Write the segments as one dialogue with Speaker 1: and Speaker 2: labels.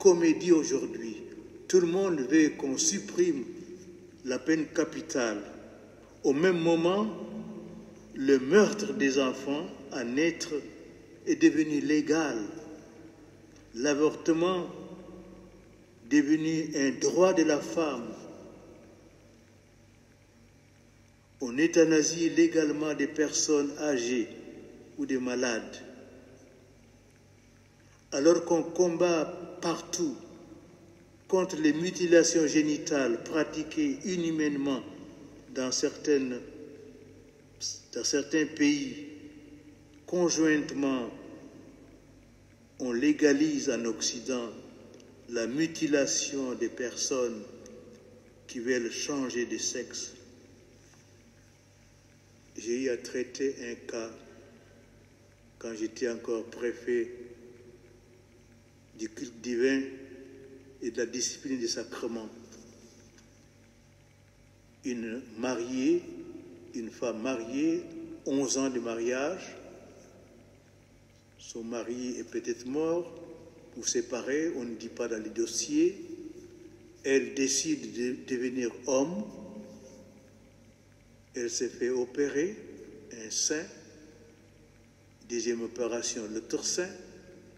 Speaker 1: comédie aujourd'hui. Tout le monde veut qu'on supprime la peine capitale. Au même moment, le meurtre des enfants à naître est devenu légal. L'avortement devenu un droit de la femme. On euthanasie légalement des personnes âgées ou des malades. Alors qu'on combat partout contre les mutilations génitales pratiquées inhumainement dans certains pays, conjointement, on légalise en Occident la mutilation des personnes qui veulent changer de sexe. J'ai eu à traiter un cas quand j'étais encore préfet du culte divin et de la discipline des sacrements. Une femme mariée, 11 ans de mariage, son mari est peut-être mort ou séparé, on ne dit pas dans les dossiers. Elle décide de devenir homme. Elle s'est fait opérer un sein, deuxième opération le torsin,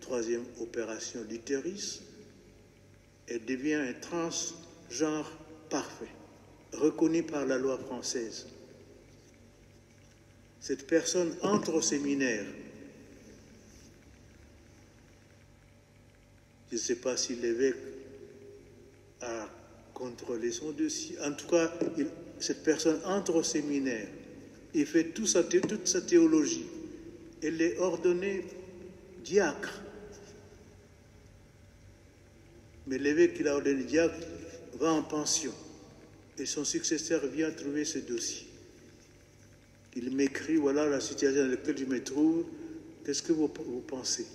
Speaker 1: troisième opération l'utérus. Elle devient un transgenre parfait, reconnu par la loi française. Cette personne entre au séminaire. Je ne sais pas si l'évêque a contrôlé son dossier. En tout cas, cette personne entre au séminaire. Il fait toute sa théologie. Elle est ordonnée diacre. Mais l'évêque qui l'a ordonné diacre va en pension. Et son successeur vient trouver ce dossier. Il m'écrit, voilà la situation dans laquelle je me trouve. Qu'est-ce que vous pensez?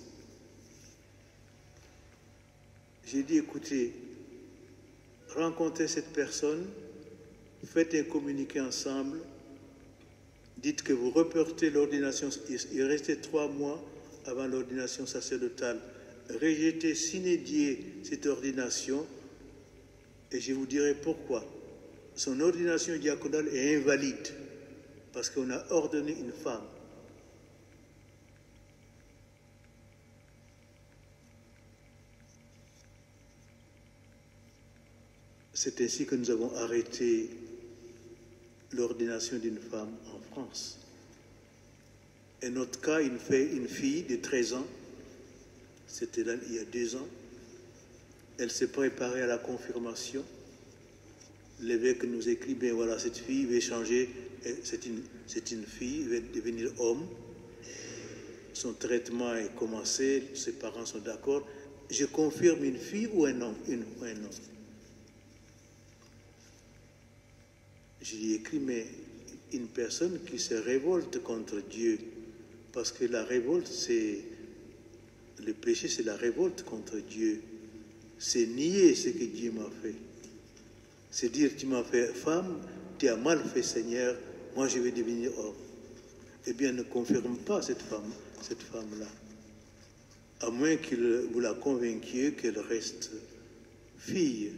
Speaker 1: J'ai dit, écoutez, rencontrez cette personne, faites un communiqué ensemble, dites que vous reportez l'ordination, il restait 3 mois avant l'ordination sacerdotale, rejetez sine die cette ordination et je vous dirai pourquoi. Son ordination diaconale est invalide parce qu'on a ordonné une femme. C'est ainsi que nous avons arrêté l'ordination d'une femme en France. Un autre cas, une fille de 13 ans, c'était là il y a 2 ans, elle s'est préparée à la confirmation. L'évêque nous écrit, bien voilà, cette fille va changer, c'est une fille, elle va devenir homme. Son traitement est commencé, ses parents sont d'accord. Je confirme une fille ou un homme, un homme. Je lui ai écrit, mais une personne qui se révolte contre Dieu, parce que la révolte, le péché, c'est la révolte contre Dieu. C'est nier ce que Dieu m'a fait. C'est dire, tu m'as fait femme, tu as mal fait Seigneur, moi je vais devenir homme. Eh bien, ne confirme pas cette femme-là. À moins que vous la convainquiez qu'elle reste fille.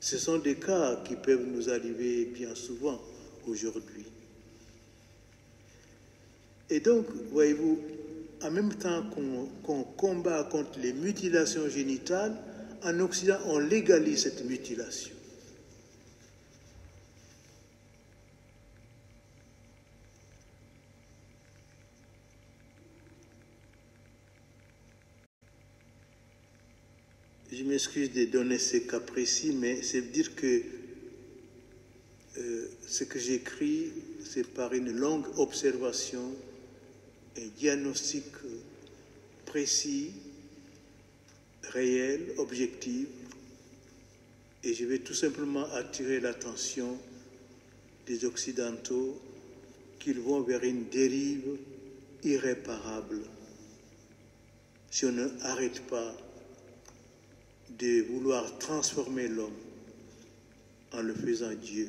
Speaker 1: Ce sont des cas qui peuvent nous arriver bien souvent aujourd'hui. Et donc, voyez-vous, en même temps qu'on combat contre les mutilations génitales, en Occident, on légalise cette mutilation. Je m'excuse de donner ces cas précis, mais c'est dire que ce que j'écris, c'est par une longue observation, un diagnostic précis, réel, objectif, et je vais tout simplement attirer l'attention des Occidentaux qu'ils vont vers une dérive irréparable si on n'arrête pas de vouloir transformer l'homme en le faisant Dieu.